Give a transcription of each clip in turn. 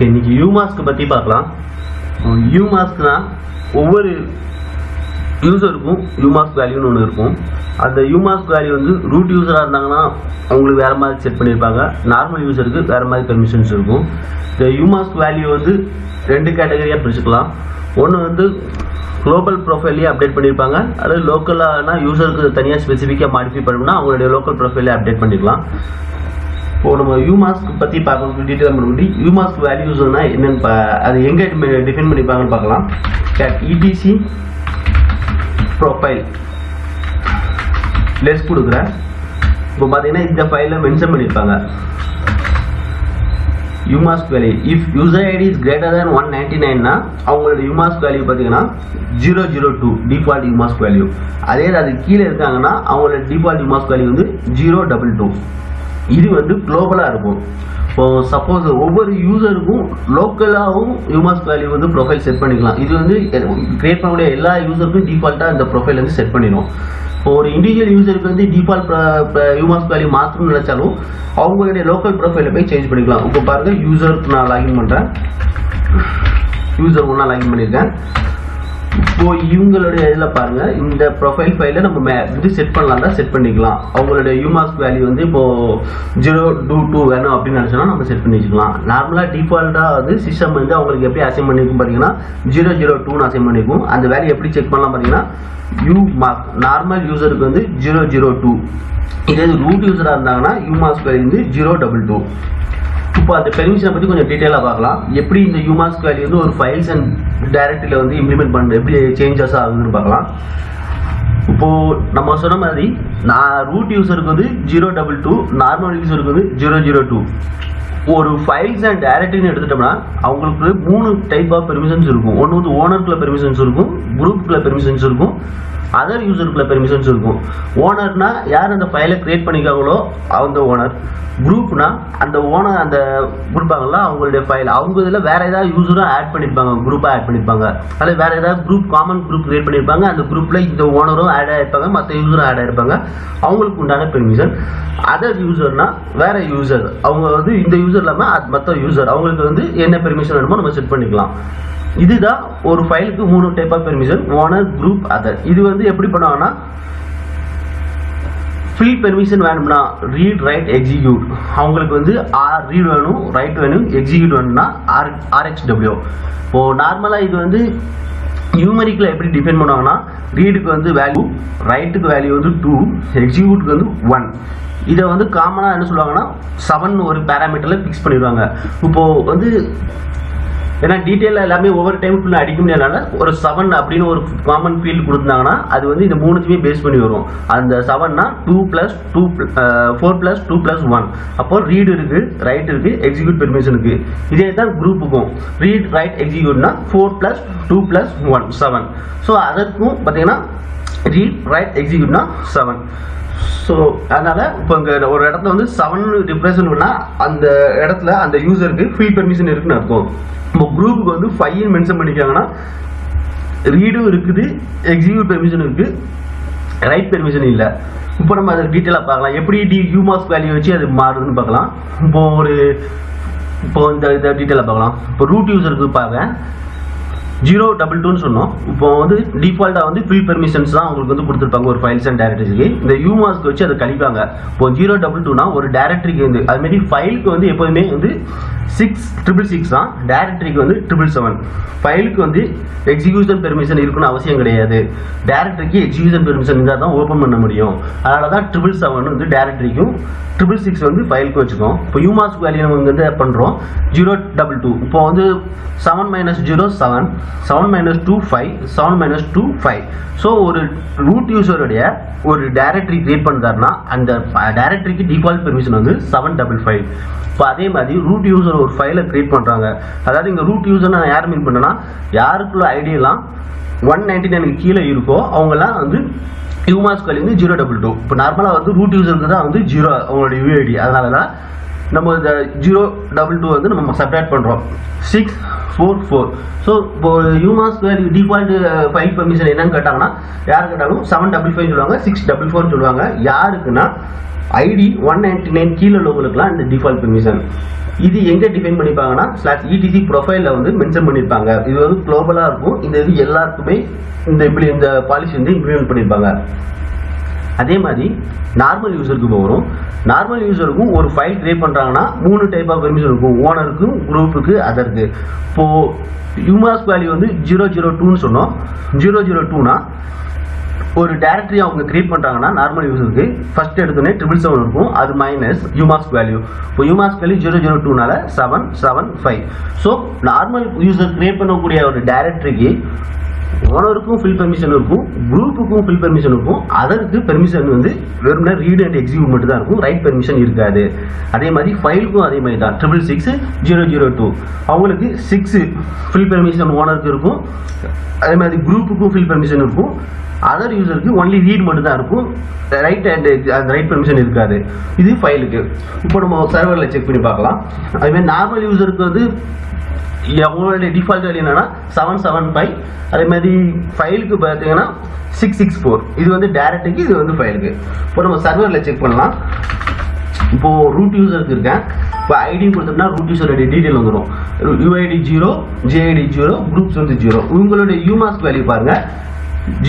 இன்னைக்கு யூமாஸ்க் பற்றி பார்க்கலாம். யூமாஸ்க்னா ஒவ்வொரு யூசருக்கும் யூமாஸ்க் வேல்யூன்னு ஒன்று இருக்கும். அந்த யூமாஸ்க் வேல்யூ வந்து ரூட் யூசராக இருந்தாங்கன்னா அவங்களுக்கு வேறு மாதிரி செட் பண்ணியிருப்பாங்க, நார்மல் யூசருக்கு வேறு மாதிரி பெர்மிஷன்ஸ் இருக்கும். இந்த யூமாஸ்க் வேல்யூ வந்து ரெண்டு கேட்டகரியாக பிரிச்சுக்கலாம். ஒன்று வந்து குளோபல் ப்ரொஃபைல்லேயே அப்டேட் பண்ணியிருப்பாங்க, அது லோக்கலானா யூசருக்கு தனியாக ஸ்பெசிஃபிக்காக மாடிஃபை பண்ணணும்னா அவங்களுடைய லோக்கல் ப்ரொஃபைலே அப்டேட் பண்ணிக்கலாம். இப்போ நம்ம யூமாஸ்க் பற்றி பார்க்கணும், டீட்டெயில் பண்ணி யூமாஸ்க் வேல்யூஸ்னா என்னென்னு அது எங்கே டிஃபைன் பண்ணிப்பாங்கன்னு பார்க்கலாம். இடிசி ப்ரொஃபைல் லெஸ் கொடுக்குறேன். இப்போ பார்த்தீங்கன்னா இந்த ஃபைலில் மென்ஷன் பண்ணியிருப்பாங்க umask value. If user ID is greater than 199னா அவங்களோட யூமாஸ்க் வேல்யூ பார்த்தீங்கன்னா 002 டிஃபால்ட் யூமாஸ்க் வேல்யூ. அதே அது கீழே இருக்காங்கன்னா அவங்களோட டிஃபால்ட் யூமாஸ்க் வேல்யூ வந்து 022. இது வந்து குளோபலாக இருக்கும். இப்போ சப்போஸ் ஒவ்வொரு யூசருக்கும் லோக்கலாகவும் யூமாஸ்க் வேல்யூ வந்து ப்ரொஃபைல் செட் பண்ணிக்கலாம். இது வந்து கிரியேட் பண்ணக்கூடிய எல்லா யூசருக்கும் டிஃபால்ட்டாக இந்த ப்ரொஃபைல் வந்து செட் பண்ணிடும். இப்போ ஒரு இண்டிவிஜுவல் யூசருக்கு வந்து டிஃபால்ட் யூமாஸ்க் வேல்யூ மாற்றணும்னு நினைச்சாலும் அவங்களுடைய லோக்கல் ப்ரொஃபைலை போய் சேஞ்ச் பண்ணிக்கலாம். இப்போ பாருங்க, யூசருக்கு நான் லாகின் பண்ணுறேன், யூசர் ஒன்றா லாகின் பண்ணியிருக்கேன். இப்போ இவங்களுடைய இதில் பாருங்க, இந்த ப்ரொஃபைல் ஃபைல நம்ம இது செட் பண்ணலாம் தான் செட் பண்ணிக்கலாம். அவங்களுடைய யூமாஸ்க் வேல்யூ வந்து இப்போ 022 வேணும் அப்படின்னு நினச்சோன்னா நம்ம செட் பண்ணி வச்சுக்கலாம். நார்மலாக டிஃபால்ட்டாக வந்து சிஸ்டம் வந்து அவங்களுக்கு எப்படி அசைன் பண்ணிருக்கும் பார்த்தீங்கன்னா 002 அசைன் பண்ணிருக்கும். அந்த வேல்யூ எப்படி செக் பண்ணலாம் பார்த்தீங்கன்னா யூமாஸ்க் நார்மல் யூசருக்கு வந்து 002, இதே ரூட் யூசராக இருந்தாங்கன்னா யூமாஸ்க் வேல்யூ வந்து 022. இப்போ அந்த பெர்மிஷனை பற்றி கொஞ்சம் டீட்டெயிலாக பார்க்கலாம். எப்படி இந்த யூமாஸ்க் வேல்யூ வந்து ஒரு ஃபைல்ஸ் அண்ட் டைரக்டரியில் வந்து இம்ப்ளிமெண்ட் பண்ணுறது எப்படி சேஞ்சஸ் ஆகுதுன்னு பார்க்கலாம். இப்போது நம்ம சொன்ன மாதிரி ரூட் யூசருக்கு வந்து 022, நார்மல் யூசருக்கு வந்து 002. ஒரு ஃபைல்ஸ் அண்ட் டைரக்டரின்னு எடுத்துட்டோம்னா அவங்களுக்கு 3 டைப் ஆஃப் பெர்மிஷன்ஸ் இருக்கும். ஒன்று வந்து ஓனருக்குள்ள பெர்மிஷன்ஸ் இருக்கும், குரூப்புக்குள்ள பெர்மிஷன்ஸ் இருக்கும், அதர் யூசருக்குள்ள பெர்மிஷன்ஸ் இருக்கும். ஓனர்னா யார் அந்த ஃபைலை கிரியேட் பண்ணிக்காங்களோ அந்த ஓனர். குரூப்னா அந்த ஓனர் அந்த கொடுப்பாங்களா அவங்களுடைய ஃபைல், அவங்க இதில் வேற ஏதாவது யூசரும் ஆட் பண்ணியிருப்பாங்க, குரூப்பாக ஆட் பண்ணியிருப்பாங்க, அதில் வேற ஏதாவது குரூப் காமன் குரூப் கிரியேட் பண்ணியிருப்பாங்க. அந்த குரூப்பில் இந்த ஓனரும் ஆட் ஆகிருப்பாங்க, மற்ற யூசரும் ஆட் ஆகிருப்பாங்க. அவங்களுக்கு உண்டான பெர்மிஷன். அதர் யூசர்னா வேற யூசர், அவங்க வந்து இந்த யூசர் இல்லாமல் மற்ற யூசர் அவங்களுக்கு வந்து என்ன பெர்மிஷன் வேணுமோ நம்ம செட் பண்ணிக்கலாம். இதுதான் ஒரு ஃபைலுக்கு 3 type of permission, owner, group, other. இது வந்து எப்படி பண்ணுவாங்கன்னா ஃபில் பெர்மிஷன் வேணும்னா ரீட், ரைட், எக்ஸிக்யூட். அவங்களுக்கு வந்து ரீட் வேணும், ரைட் வேணும், எக்ஸிக்யூட் வேணும்னா RXW. இப்போ நார்மலாக இது வந்து நியூமரிக்கில் எப்படி டிஃபைன் பண்ணுவாங்கன்னா ரீடுக்கு வந்து வேல்யூ, ரைட்டுக்கு வேல்யூ வந்து 2, எக்ஸிக்யூட்டுக்கு வந்து 1. இதை வந்து காமனாக என்ன சொல்லுவாங்கன்னா 7 ஒரு பேராமீட்டரில் ஃபிக்ஸ் பண்ணிடுவாங்க. இப்போது வந்து ஏன்னா டீட்டெயிலாக எல்லாமே ஒவ்வொரு டைமுக்குள்ள அடிக்க முடியாதனால ஒரு 7 அப்படின்னு ஒரு காமன் ஃபீல்டு கொடுத்தாங்கன்னா அது வந்து இந்த 3த்தையுமே பேஸ் பண்ணி வரும். அந்த 7னா 2 + 2 4 + 2 + 1. அப்போ ரீடு இருக்கு, ரைட் இருக்கு, எக்ஸிக்யூட் பெர்மிஷன் இருக்கு. இதே தான் குரூப்புக்கும் ரீட், ரைட், எக்ஸிக்யூட்னா 4 + 2 + 1 7. ஸோ அதற்கும் பார்த்தீங்கன்னா ரீட், ரைட், எக்ஸிக்யூட்னா 7. ஸோ அதனால இப்போ இங்கே ஒரு இடத்துல வந்து 7 ரிப்ரசன்ட் பண்ணால் அந்த இடத்துல அந்த யூசருக்கு ஃபில் பெர்மிஷன் இருக்குன்னு அர்த்தம். இப்போ குரூப்புக்கு வந்து 5 மென்ஷன் பண்ணிக்காங்கன்னா ரீடும் இருக்குது, எக்ஸிக்யூட் பெர்மிஷன் இருக்குது, ரைட் பெர்மிஷன் இல்லை. இப்போ நம்ம அதை டீட்டெயிலாக பார்க்கலாம், எப்படி யூமாஸ்க் வேல்யூ வச்சு அது மாறுதுன்னு பார்க்கலாம். இப்போ இந்த டீட்டெயிலாக பார்க்கலாம். இப்போ ரூட் யூசருக்கு பார்க்க 022 சொன்னோம். இப்போ வந்து டிஃபால்ட்டாக வந்து ஃபில் பெர்மிஷன்ஸ் தான் உங்களுக்கு வந்து கொடுத்துருப்பாங்க ஒரு ஃபைல்ஸ் அண்ட் டைரக்டரிக்கு. இந்த யூமாஸ்க் வச்சு அதை கழிப்பாங்க. இப்போ 022னா ஒரு டைரக்டரிக்கு வந்து அதுமாரி ஃபைலுக்கு வந்து எப்போதுமே வந்து 666 தான், டைரக்டரிக்கு வந்து 777. ஃபைலுக்கு வந்து எக்ஸிக்யூஷன் பெர்மிஷன் இருக்குன்னு அவசியம் கிடையாது. டைரக்டரிக்கு எக்ஸிக்யூஷன் பெர்மிஷன் இருந்தால் தான் ஓப்பன் பண்ண முடியும். அதனால தான் 777 வந்து டைரக்டரிக்கும் 666 வந்து ஃபைலுக்கு வச்சுக்கோம். இப்போ யூமாஸ்க் வேல்யூ நம்ம வந்து பண்ணுறோம் 022. இப்போ வந்து 7 - 0 7, 7 - 2 5, 7 - 2 5. ஸோ ஒரு ரூட் யூசருடைய ஒரு டைரக்டரி கிரியேட் பண்ணுறாருன்னா அந்த டைரக்டரிக்கு டிஃபால்ட் பெர்மிஷன் வந்து 755. இப்போ அதே மாதிரி ரூட் யூசர் ஒரு ஃபைலை கிரியேட் பண்ணுறாங்க. அதாவது இங்கே ரூட் யூசர் நான் யார் மீன் பண்ணேன்னா யாருக்குள்ள ஐடியெல்லாம் 199 கீழே இருக்கோ அவங்கெல்லாம் வந்து யூமாஸ்க் வேல்யூ வந்து 022. இப்போ நார்மலாக வந்து ரூட் யூசருக்கு தான் வந்து 0 அவங்களோட யூஐடி. அதனால தான் நம்ம இந்த 022 வந்து நம்ம செப்பரேட் பண்ணுறோம் 644. ஸோ இப்போ umask value default file permission என்னன்னு கேட்டாங்கன்னா யார் கேட்டாலும் 755 சொல்லுவாங்க, 644 சொல்லுவாங்க. யாருக்குன்னா ஐடி 199 கீழே உள்ளவங்களுக்குலாம் இந்த டிஃபால்ட் பெர்மிஷன். இது எங்க டிஃபைன் பண்ணிப்பாங்கன்னா /etc ப்ரொஃபைல்ல வந்து மென்ஷன் பண்ணிருப்பாங்க. இது வந்து குளோபலா இருக்கும். இந்த இது எல்லாருக்குமே இந்த பாலிசி வந்து இம்ப்ளிமெண்ட் பண்ணிருப்பாங்க. அதே மாதிரி நார்மல் யூசருக்கு வரும். நார்மல் யூசருக்கும் ஒரு ஃபைல் கிரியேட் பண்றாங்கன்னா 3 டைப் ஆஃப் பெர்மிஷன் இருக்கும். ஓனருக்கும், குரூப்புக்கு, அதற்கு. இப்போ யூமாஸ்க் வேல்யூ வந்து 002ன்னு சொன்னோம். 002னா ஒரு டைரக்டரி அவங்க கிரியேட் பண்றாங்கன்னா நார்மல் யூசருக்கு ஃபர்ஸ்ட் எடுத்தோடனே 777 இருக்கும். அது மைனஸ் யூமாஸ்க் வேல்யூ. இப்போ யூமாஸ்க் வேல்யூ 002னால 775. ஸோ நார்மல் யூசர் கிரியேட் பண்ணக்கூடிய ஒரு டைரக்டரிக்கு ஓனருக்கும் ஃபில் பெர்மிஷன் இருக்கும், குரூப்புக்கும் ஃபில் பெர்மிஷன் இருக்கும், அதற்கு பெர்மிஷன் வந்து வெறும் ரீட் அண்ட் எக்ஸிக்யூட் மட்டும் தான் இருக்கும், ரைட் பெர்மிஷன் இருக்காது. அதே மாதிரி ஃபைலுக்கும் அதே மாதிரி தான் 666 002 அவங்களுக்கு 6 ஃபில் பெர்மிஷன் ஓனருக்கு இருக்கும். அதே மாதிரி குரூப்புக்கும் ஃபில் பெர்மிஷன் இருக்கும், அதர் யூசருக்கு ஒன்லி ரீட் மட்டும் தான் இருக்கும், ரைட் அண்ட் அந்த ரைட் பெர்மிஷன் இருக்காது. இது ஃபைலுக்கு. இப்போ நம்ம சர்வரில் செக் பண்ணி பார்க்கலாம். அதே மாதிரி நார்மல் யூசருக்கு வந்து அவங்களுடைய டிஃபால்ட் வேல்யூ என்னன்னா 775. அதே மாதிரி ஃபைலுக்கு பார்த்தீங்கன்னா 664. இது வந்து டைரக்டுக்கு, இது வந்து ஃபைலுக்கு. இப்போ நம்ம சர்வரில் செக் பண்ணலாம். இப்போ ரூட் யூசருக்கு இருக்கேன். இப்போ ஐடி கொடுத்தோம்னா ரூட் யூசருடைய டீடைல் வந்துடும். யூஐடி 0, ஜேஐடி 0, குரூப்ஸ் வந்து 0. உங்களுடைய யூமாஸ்க் வேல்யூ பாருங்க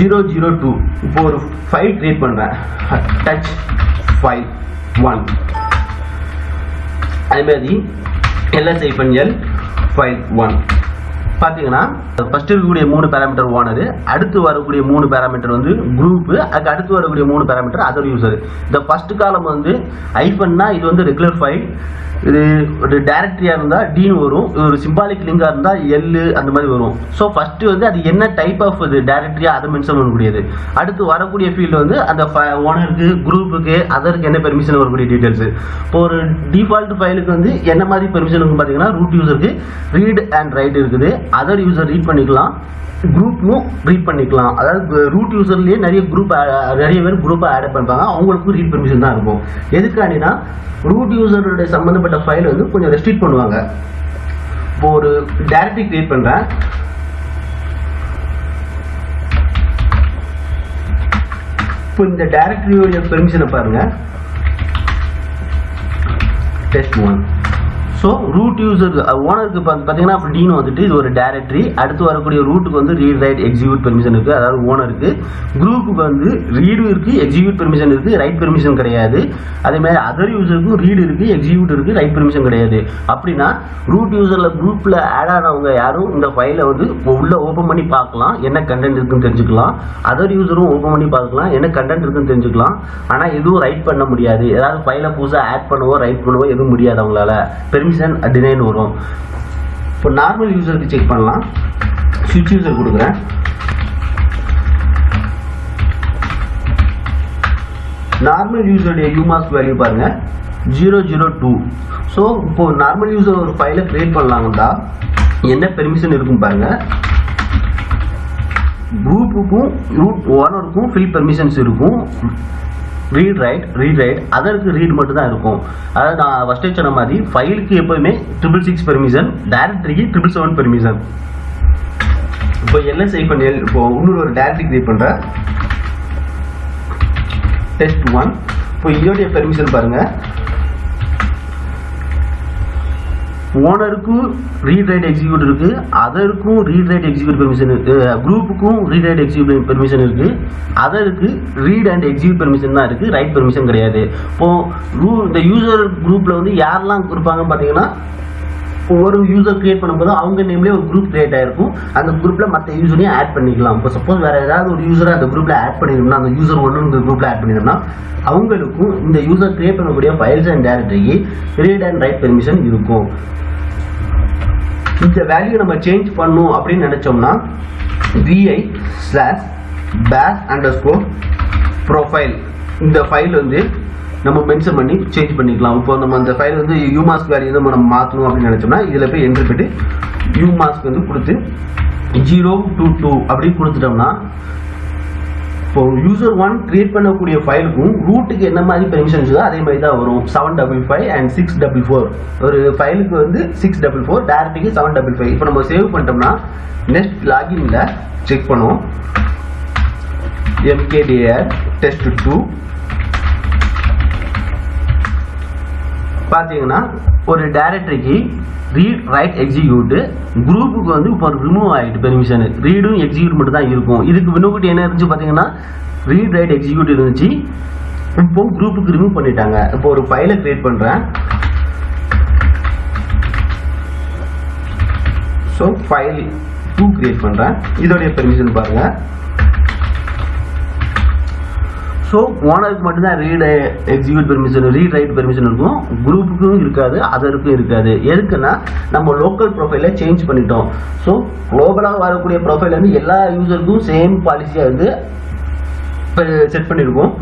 002. இப்போ ஒரு ஃபைல் கிரியேட் பண்றேன், டச் ஃபைல் 1. அதே மாதிரி ls-l ஃபைல் 1 பார்த்தீங்கன்னா ஃபர்ஸ்ட் இருக்கக்கூடிய 3 பேராமீட்டர் ஓனர், அடுத்து வரக்கூடிய 3 பேராமீட்டர் வந்து குரூப், அதுக்கு அடுத்து வரக்கூடிய 3 பேராமீட்டர் அதர் யூசர். இந்த ஃபர்ஸ்ட் காலம் வந்து ஐஃபன்னா இது வந்து ரெகுலர் ஃபைல், இது ஒரு டைரக்டரியா இருந்தா டின்னு வரும், இது ஒரு சிம்பாலிக் லிங்கா இருந்தா எல் அந்த மாதிரி வரும். ஸோ ஃபர்ஸ்ட் வந்து அது என்ன டைப் ஆஃப் இது டைரக்டரியா அதை மென்ஷன் பண்ணக்கூடியது. அடுத்து வரக்கூடிய ஃபீல்டு வந்து அந்த ஓனருக்கு, குரூப்புக்கு, அதற்கு என்ன பெர்மிஷன் வரக்கூடிய டீடைல்ஸ். இப்போ ஒரு டிஃபால்ட் ஃபைலுக்கு வந்து என்ன மாதிரி பெர்மிஷன் இருக்கும் பார்த்தீங்கன்னா ரூட் யூசருக்கு ரீட் அண்ட் ரைட் இருக்குது, அதர் யூசர் ரீட் பண்ணிக்கலாம், குரூப்பும் ரீட் பண்ணிக்கலாம். அதாவது ரூட் யூசர்லயே நிறைய பேர் குரூப்பை ஆட் பண்ணிப்பாங்க, அவங்களுக்கும் ரீட் பெர்மிஷன் தான் இருக்கும். எதுக்காண்டினா ரூட் யூசருடைய சம்பந்தப்பட்ட ஃபைல் வந்து கொஞ்சம் ரெஸ்ட்ரிக்ட் பண்ணுவாங்க. இப்போ ஒரு டைரக்டரி கிரியேட் பண்றேன். இப்போ இந்த டைரக்டரியோட பெர்மிஷனை பாருங்க, test1. ஸோ ரூட் யூசர் ஓனருக்கு பார்த்தீங்கன்னா அப்படின்னு வந்துட்டு இது ஒரு டைரக்டரி. அடுத்து வரக்கூடிய ரூட்டுக்கு வந்து ரீட் ரைட் எக்ஸிக்யூட் பெர்மிஷன் இருக்கு, அதாவது ஓனருக்கு. குரூப்புக்கு வந்து ரீடும் இருக்கு, எக்ஸிக்யூட் பெர்மிஷன் இருக்கு, ரைட் பெர்மிஷன் கிடையாது. அதே மாதிரி அதர் யூசருக்கும் ரீட் இருக்கு, எக்ஸிக்யூட் இருக்கு, ரைட் பெர்மிஷன் கிடையாது. அப்படின்னா ரூட் யூசர்ல குரூப்ல ஆட் ஆனவங்க யாரும் இந்த ஃபைலை வந்து உள்ள ஓபன் பண்ணி பார்க்கலாம், என்ன கண்டென்ட் இருக்குன்னு தெரிஞ்சுக்கலாம். அதர் யூசரும் ஓபன் பண்ணி பார்க்கலாம், என்ன கண்டென்ட் இருக்குன்னு தெரிஞ்சுக்கலாம். ஆனா எதுவும் ரைட் பண்ண முடியாது, ஏதாவது ஃபைலை புதுசா ஆட் பண்ணவோ ரைட் பண்ணவோ எதுவும் முடியாது அவங்களால. பெர்மிஷன் டினைன் வரும். இப்போ நார்மல் யூசருக்கு செக் பண்ணலாம். ஸ்விட்ச் யூசர் கொடுக்குறேன். நார்மல் யூசருடைய யூமாஸ்க் வேல்யூ பாருங்க 002. ஸோ இப்போ நார்மல் யூசர் ஒரு ஃபைலை கிரியேட் பண்ணலாம்னா என்ன பெர்மிஷன் இருக்கும் பாருங்க. குரூப்புக்கும் ரூட் ஓனருக்கும் ஃபில் பெர்மிஷன்ஸ் இருக்கும், ரீட் ரைட் அதற்கு ரீட் மட்டும் தான் இருக்கும். அதாவது நான் ஃபர்ஸ்ட் சொன்ன மாதிரி ஃபைலுக்கு எப்பவுமே 666 பெர்மிஷன், டைரக்டரிக்கு 777 பெர்மிஷன். இப்போ ls-l இப்போ இன்னொரு ஒரு டைரக்டரி கிரியேட் பண்றேன், test1. இப்போ இதோடைய பெர்மிஷன் பாருங்க, ஓனருக்கும் ரீட் ரைட் எக்ஸிக்யூட் இருக்கு, அதற்கும் ரீட் ரைட் எக்ஸிக்யூட் பெர்மிஷன் இருக்கு, குரூப்புக்கும் ரீட் ரைட் எக்ஸிக்யூட் பெர்மிஷன் இருக்கு, அதற்கு ரீட் அண்ட் எக்ஸிக்யூட் பெர்மிஷன் தான் இருக்கு, ரைட் பெர்மிஷன் கிடையாது. இப்போ இந்த யூசர் குரூப்ல வந்து யாரெல்லாம் இருப்பாங்கன்னு பாத்தீங்கன்னா ஒரு யூசர் கிரியேட் பண்ணும்போது அவங்க நேம்லேயே ஒரு குரூப் கிரியேட் ஆயிருக்கும், அந்த குரூப்ல மற்ற யூசரையும் ஆட் பண்ணிக்கலாம். இப்போ சப்போஸ் வேற ஏதாவது ஒரு யூசரை அந்த குரூப்ல ஆட் பண்ணிருந்தோம்னா, அந்த யூசர் ஒன்று குரூப்ல ஆட் பண்ணிருந்தோம்னா அவங்களுக்கும் இந்த யூசர் கிரியேட் பண்ணக்கூடிய ஃபைல்ஸ் அண்ட் டைரக்டரிக்கு ரீட் அண்ட் ரைட் பெர்மிஷன் இருக்கும். இந்த வேல்யூ நம்ம சேஞ்ச் பண்ணும் அப்படின்னு நினைச்சோம்னா vi/bash_profile இந்த ஃபைல் வந்து நம்ம மென்ஷன் பண்ணி சேஞ்ச் பண்ணிக்கலாம். இப்போ நம்ம அந்த ஃபைல் வந்து யூமாஸ்க் வேல்யூ நம்ம மாற்றணும் அப்படின்னு நினைச்சோம்னா இதில் போய் என்ட்ரு பண்ணிட்டு யூமாஸ்க் வந்து கொடுத்து 022 அப்படின்னு கொடுத்துட்டோம்னா இப்போ யூசர் 1 கிரியேட் பண்ணக்கூடிய ஃபைலுக்கும் ரூட்டுக்கு என்ன மாதிரி பெர்மிஷன்ஸ் அதே மாதிரி தான் வரும். 755 and 644. ஒரு ஃபைலுக்கு வந்து 644, டைரக்டரிக்கு 755. இப்போ நம்ம சேவ் பண்ணிட்டோம்னா நெக்ஸ்ட் லாகின்ல செக் பண்ணுவோம். mkdir test2 பார்த்தீங்கன்னா ஒரு டைரக்டரிக்கு ரீட் ரைட் எக்ஸிக்யூட், குரூப்புக்கு வந்து இப்போ ரிமூவ் ஆகிட்டு பெர்மிஷன், ரீடும் எக்ஸிக்யூட் மட்டும் தான் இருக்கும். இதுக்கு முன்னாடி என்ன இருந்துச்சு பார்த்தீங்கன்னா ரீட் ரைட் எக்ஸிக்யூட் இருந்துச்சு, இப்போ குரூப்புக்கு ரிமூவ் பண்ணிட்டாங்க. இப்போ ஒரு ஃபைலை கிரியேட் பண்ணுறேன். ஸோ ஃபைல் 2 கிரியேட் பண்ணுறேன். இதோடைய பெர்மிஷன் பாருங்கள். ஸோ ஓனருக்கு மட்டும்தான் read execute permission, read write permission இருக்கும், குரூப்புக்கும் இருக்காது, அதற்கும் இருக்காது. எதுக்குன்னா நம்ம லோக்கல் ப்ரொஃபைலை சேஞ்ச் பண்ணிட்டோம். ஸோ குளோபலாக வரக்கூடிய ப்ரொஃபைல் வந்து எல்லா யூசருக்கும் சேம் பாலிசியாக வந்து செட் பண்ணியிருக்கோம்.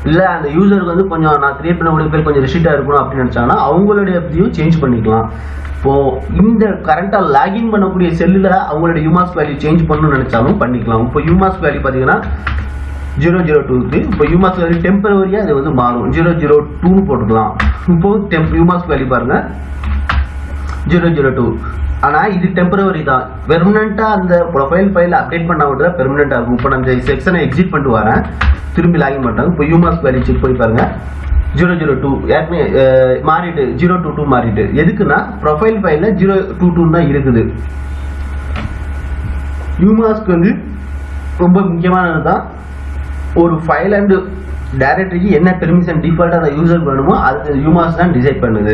இல்லை அந்த யூசருக்கு வந்து கொஞ்சம் நான் கிரியேட் பண்ணக்கூடிய பேர் கொஞ்சம் ரெஸ்ட்ரிக்டாக இருக்கணும் அப்படின்னு நினச்சாங்கன்னா அவங்களுடைய வியூ சேஞ்ச் பண்ணிக்கலாம். இப்போது இந்த கரண்ட்டாக லாகின் பண்ணக்கூடிய செல்லில் அவங்களுடைய யூமாஸ்க் வேல்யூ சேஞ்ச் பண்ணணும்னு நினச்சாலும் பண்ணிக்கலாம். இப்போ யூமாஸ்க் வேல்யூ பார்த்தீங்கன்னா 002க்கு இப்போ யூமாஸ்க் வேல்யூ டெம்பரவரியாக அது வந்து மாறும், 002ன்னு போட்டுக்கலாம். இப்போ யூமாஸ்க் வேல்யூ பாருங்கள் 002. ஆனால் இது டெம்பரவரி தான், பெர்மனெண்ட்டாக அந்த ப்ரொஃபைல் ஃபைல் அப்டேட் பண்ண விட பெர்மனெண்ட்டாக இருக்கும். இப்போ நான் இந்த செக்ஷனை எக்ஸிட் பண்ணிட்டு வரேன், திரும்பி லாகின் பண்ணுறாங்க. இப்போ யூமாஸ்க் வேல்யூ செக் பண்ணி பாருங்கள் 002 ஏற்கனவே மாறிட்டு 022 மாறிட்டு. எதுக்குன்னா ப்ரொஃபைல் ஃபைலில் 022 தான் இருக்குது. யூமாஸ்க் வந்து ரொம்ப முக்கியமானது தான். ஒரு ஃபைல் அண்ட் டைரக்டரிக்கு என்ன பெர்மிஷன் டிஃபால்ட்டாக அந்த யூசர் வேணுமோ அது யூமாஸ்க் தான் டிசைட் பண்ணுது.